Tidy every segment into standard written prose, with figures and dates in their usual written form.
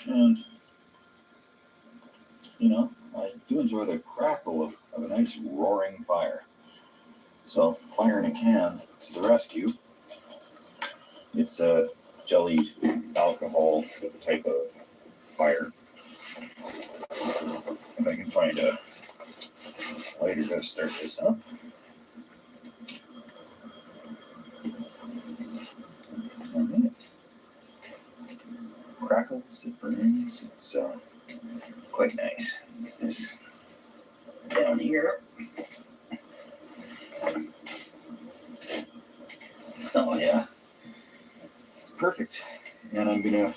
And, you know, I do enjoy the crackle of a nice roaring fire. So, fire in a can to the rescue. It's a jelly alcohol type of fire. If I can find a lighter to start this up. Crackles, it burns. It's quite nice. Get this down here. Oh yeah, it's perfect. And I'm gonna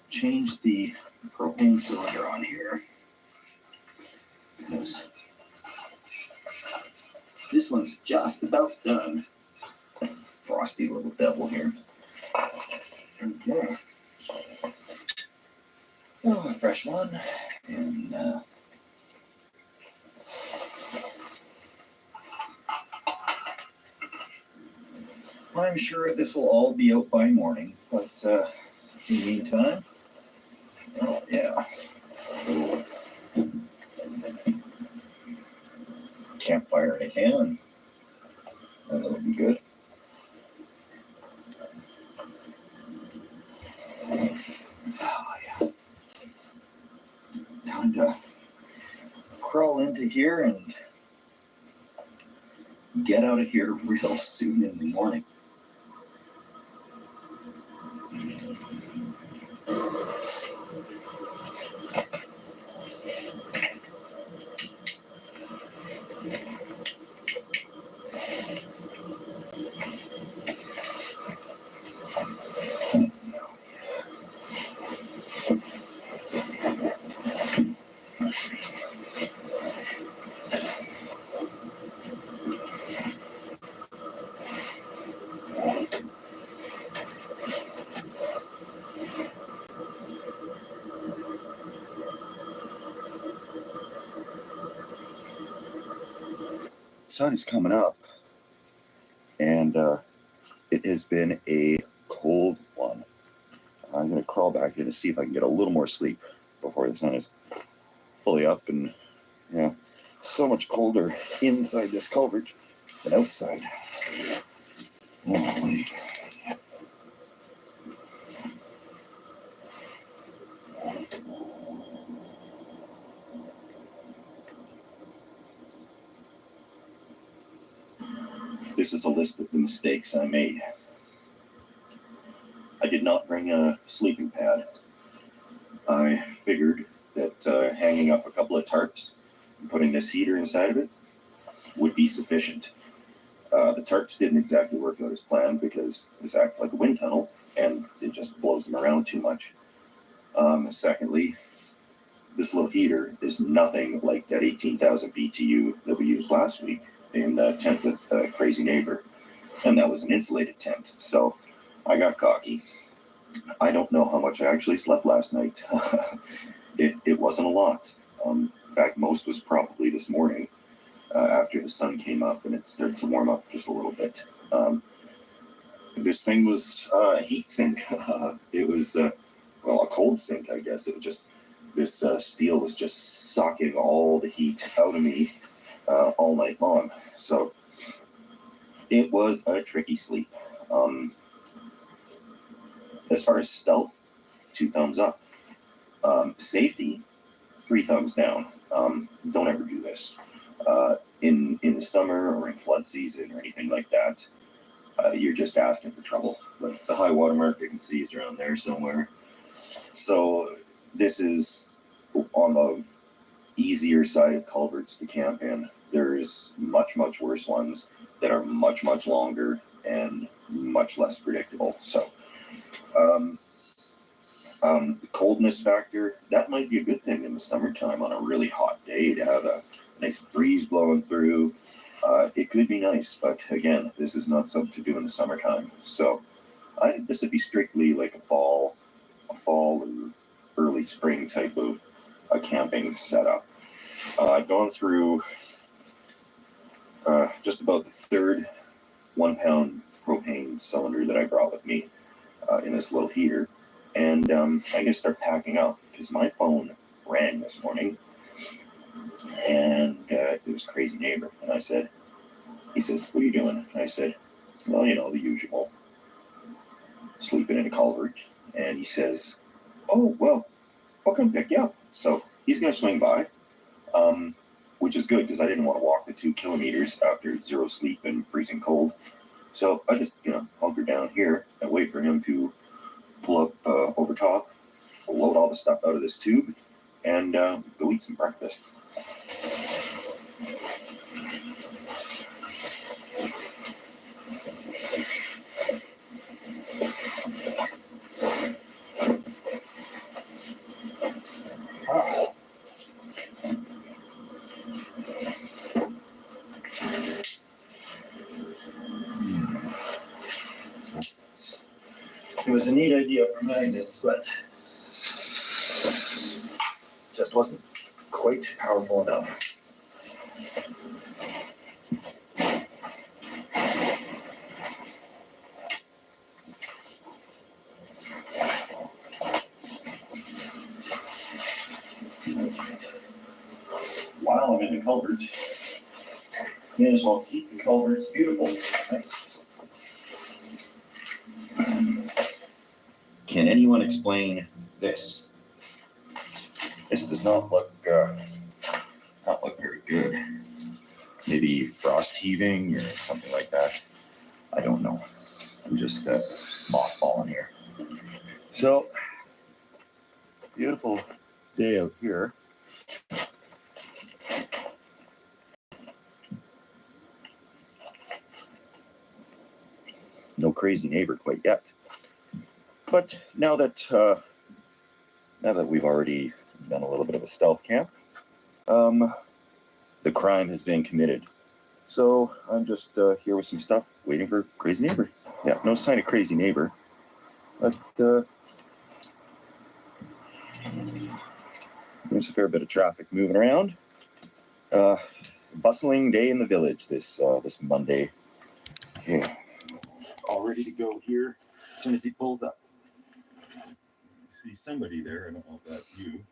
change the propane cylinder on here because this one's just about done. Frosty little devil here. Okay. Oh, a fresh one. And I'm sure this will all be out by morning, but in the meantime, oh yeah. Campfire in a can. That'll be good. Oh yeah. Time to crawl into here and get out of here real soon in the morning. Sun is coming up, and it has been a cold one. I'm going to crawl back in to see if I can get a little more sleep before the sun is fully up. And yeah, so much colder inside this culvert than outside. Holy. This is a list of the mistakes I made. I did not bring a sleeping pad. I figured that hanging up a couple of tarps and putting this heater inside of it would be sufficient. The tarps didn't exactly work out as planned because this acts like a wind tunnel and it just blows them around too much. Secondly, this little heater is nothing like that 18,000 BTU that we used last week in the tent with Crazy Neighbor, and that was an insulated tent. So I got cocky. I don't know how much I actually slept last night. It wasn't a lot. In fact, most was probably this morning after the sun came up and it started to warm up just a little bit. This thing was a heat sink. It was, well, a cold sink, I guess. It was just, this steel was just sucking all the heat out of me all night long. So it was a tricky sleep. As far as stealth, 2 thumbs up. Safety, 3 thumbs down. Don't ever do this. In the summer or in flood season or anything like that, you're just asking for trouble. The high water mark you can see is around there somewhere. So this is on the easier side of culverts to camp in. There's much, much worse ones that are much, much longer and much less predictable. So the coldness factor, that might be a good thing in the summertime on a really hot day to have a nice breeze blowing through. It could be nice, but again, this is not something to do in the summertime. So I think this would be strictly like a fall or early spring type of a camping setup. I've gone through just about the third 1 pound propane cylinder that I brought with me in this little heater. And I'm going to start packing up because my phone rang this morning, and it was a crazy neighbor. And he says, "What are you doing?" And I said, "Well, the usual, sleeping in a culvert." And he says, "Oh, well, I'll come pick you up." So he's going to swing by, which is good because I didn't want to walk the 2 kilometers after 0 sleep and freezing cold. So I just, hunker down here and wait for him to pull up over top, load all the stuff out of this tube, and go eat some breakfast. It was a neat idea for magnets, but just wasn't quite powerful enough. While I'm in the culvert, may as well keep the culverts beautiful. Right? Can anyone explain this? This does not look very good. Maybe frost heaving or something like that. I don't know. I'm just mothballing here. So, beautiful day out here. No crazy neighbor quite yet. But now that we've already done a little bit of a stealth camp, the crime has been committed. So I'm just here with some stuff, waiting for crazy neighbor. Yeah, no sign of crazy neighbor. But there's a fair bit of traffic moving around. Bustling day in the village this Monday. Yeah, all ready to go here as soon as he pulls up. See somebody there. I don't know if that's you.